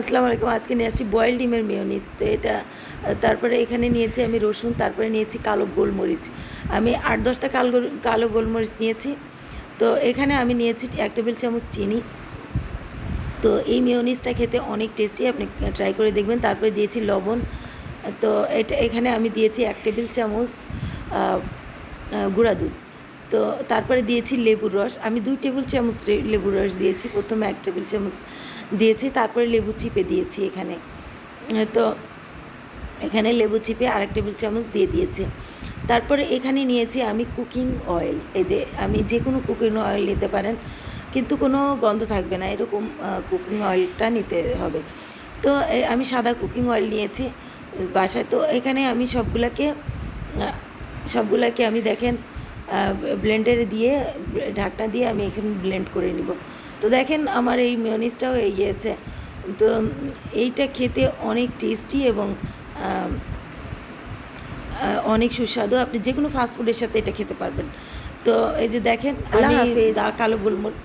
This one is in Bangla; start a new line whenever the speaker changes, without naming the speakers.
আসসালামু আলাইকুম। আজকে নিয়ে আসছি বয়েলড ডিমের মেয়োনিজ। তো এটা তারপরে এখানে নিয়েছি আমি রসুন, তারপরে নিয়েছি কালো গোলমরিচ। আমি ৮-১০ টা কালো গোলমরিচ নিয়েছি। তো এখানে আমি নিয়েছি ১ টেবিল চামচ চিনি। তো এই মেয়োনিজটা খেতে অনেক টেস্টি, আপনি ট্রাই করে দেখবেন। তারপরে দিয়েছি লবণ। তো এখানে আমি দিয়েছি ১ টেবিল চামচ আ আ গুঁড়া দুধ। তো তারপরে দিয়েছি লেবুর রস। আমি ২ টেবিল চামচ লেবুর রস দিয়েছি। ১ম এ ১ টেবিল চামচ দিয়েছি। তারপরে লেবু চিপে দিয়েছি এখানে। তো এখানে লেবু চিপে আরেক টেবিল চামচ দিয়ে দিয়েছি। তারপরে এখানে নিয়েছি আমি কুকিং অয়েল। এই যে আমি যেকোনো কুকিং অয়েল নিতে পারেন। কিন্তু কোনো গন্ধ থাকবে না, এরকম কুকিং অয়েলটা নিতে হবে। তো আমি সাদা কুকিং অয়েল নিয়েছি বাসায়। তো এখানে আমি সবগুলাকে আমি দেখেন ব্লেন্ডারে দিয়ে ঢাকনা দিয়ে আমি এখানে ব্লেন্ড করে নিব। তো দেখেন আমার এই মেয়োনিজটাও হয়ে গিয়েছে। তো এইটা খেতে অনেক টেস্টি এবং আ অনেক সুস্বাদু। আপনি যেকোনো ফাস্ট ফুডের সাথে এটা খেতে পারবেন। তো এই যে দেখেন
আল্লাহ
আমি
হাফেজ।
কালো গোলমরিচ